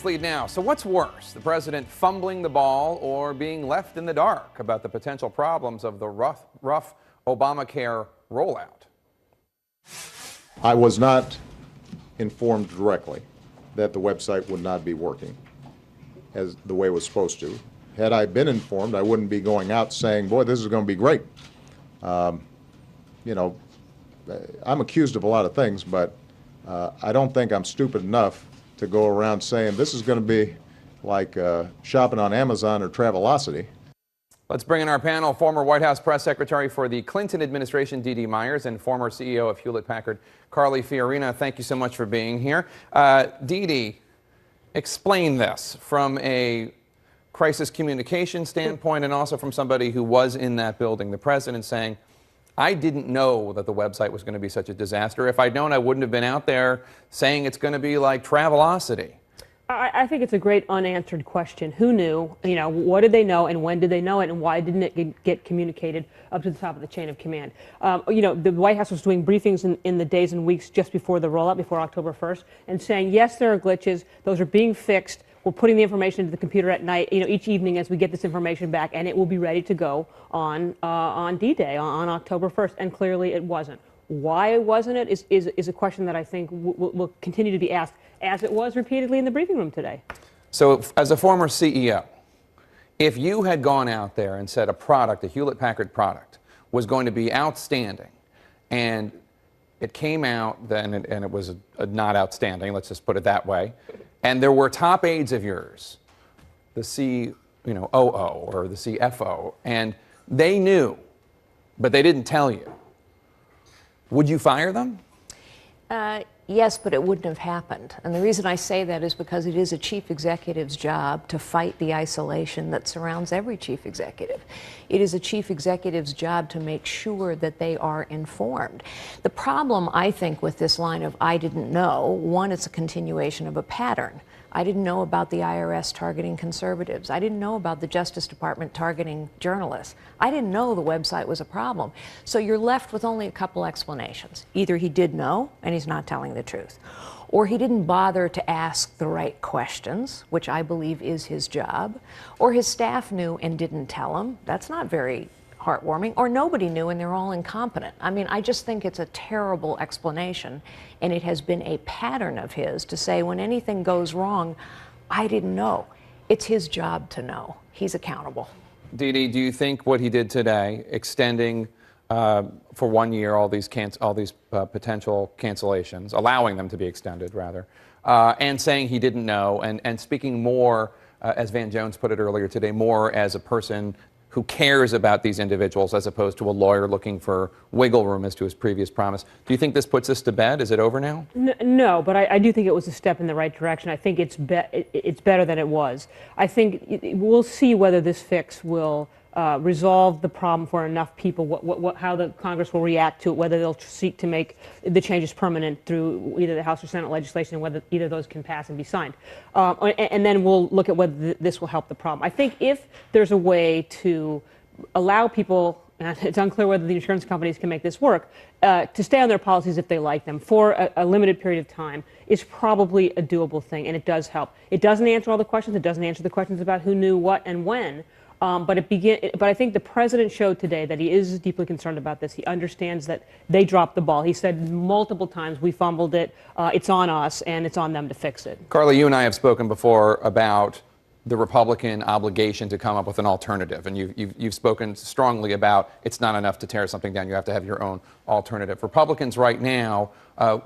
Lead now. So what's worse, the president fumbling the ball or being left in the dark about the potential problems of the rough Obamacare rollout? I was not informed directly that the website would not be working as the way it was supposed to. Had I been informed, I wouldn't be going out saying, boy, this is going to be great. You know, I'm accused of a lot of things, but I don't think I'm stupid enough to go around saying this is going to be like shopping on Amazon or Travelocity. Let's bring in our panel, former White House press secretary for the Clinton administration, Dee Dee Myers, and former CEO of Hewlett-Packard, Carly Fiorina. Thank you so much for being here. Dee Dee, explain this from a crisis communication standpoint and also from somebody who was in that building. The president saying, I didn't know that the website was going to be such a disaster. If I'd known, I wouldn't have been out there saying it's going to be like Travelocity. I think it's a great unanswered question. Who knew? You know, what did they know and when did they know it and why didn't it get communicated up to the top of the chain of command? You know, the White House was doing briefings in the days and weeks just before the rollout, before October 1st, and saying, yes, there are glitches. Those are being fixed. We're putting the information into the computer at night, you know, each evening as we get this information back, and it will be ready to go on D-Day, on October 1st, and clearly it wasn't. Why wasn't it is a question that I think will continue to be asked, as it was repeatedly in the briefing room today. So as a former CEO, if you had gone out there and said a product, a Hewlett-Packard product, was going to be outstanding, and it came out then, and it was not outstanding, let's just put it that way, and there were top aides of yours, the COO or the CFO, and they knew, but they didn't tell you, would you fire them? Yes, but it wouldn't have happened. And the reason I say that is because it is a chief executive's job to fight the isolation that surrounds every chief executive. It is a chief executive's job to make sure that they are informed. The problem, I think, with this line of I didn't know, one, it's a continuation of a pattern. I didn't know about the IRS targeting conservatives. I didn't know about the Justice Department targeting journalists. I didn't know the website was a problem. So you're left with only a couple explanations. Either he did know and he's not telling the truth, or he didn't bother to ask the right questions, which I believe is his job, or his staff knew and didn't tell him. That's not very heartwarming, or nobody knew and they're all incompetent. I mean, I just think it's a terrible explanation, and it has been a pattern of his to say when anything goes wrong, I didn't know. It's his job to know. He's accountable. Dee Dee, do you think what he did today, extending for 1 year all these potential cancellations, allowing them to be extended rather, and saying he didn't know, and speaking more, as Van Jones put it earlier today, more as a person who cares about these individuals as opposed to a lawyer looking for wiggle room as to his previous promise. Do you think this puts us to bed? Is it over now? No, but I do think it was a step in the right direction. I think it's better than it was. I think we'll see whether this fix will resolve the problem for enough people, how the Congress will react to it, whether they'll seek to make the changes permanent through either the House or Senate legislation, and whether either of those can pass and be signed. And then we'll look at whether this will help the problem. I think if there's a way to allow people, and it's unclear whether the insurance companies can make this work, to stay on their policies if they like them for a limited period of time is probably a doable thing, and it does help. It doesn't answer all the questions. It doesn't answer the questions about who knew what and when. But I think the president showed today that he is deeply concerned about this. He understands that they dropped the ball. He said multiple times, we fumbled it, it's on us, and it's on them to fix it. Carly, you and I have spoken before about the Republican obligation to come up with an alternative, and you've spoken strongly about it's not enough to tear something down. You have to have your own alternative. Republicans right now,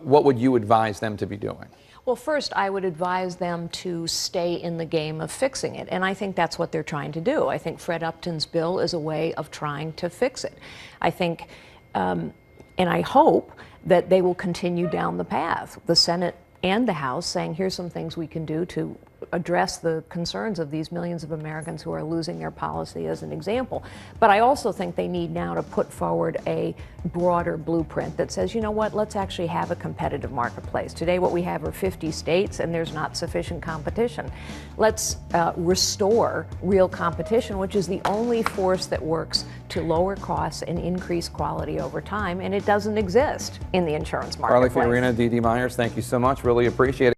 what would you advise them to be doing? Well, first, I would advise them to stay in the game of fixing it, and I think that's what they're trying to do. I think Fred Upton's bill is a way of trying to fix it. I think, and I hope that they will continue down the path, the Senate and the House, saying here's some things we can do to address the concerns of these millions of Americans who are losing their policy, as an example. But I also think they need now to put forward a broader blueprint that says, you know what, let's actually have a competitive marketplace. Today what we have are 50 states and there's not sufficient competition. Let's restore real competition, which is the only force that works to lower costs and increase quality over time, and it doesn't exist in the insurance marketplace. Carly Fiorina, Dee Dee Myers, thank you so much. Really appreciate it.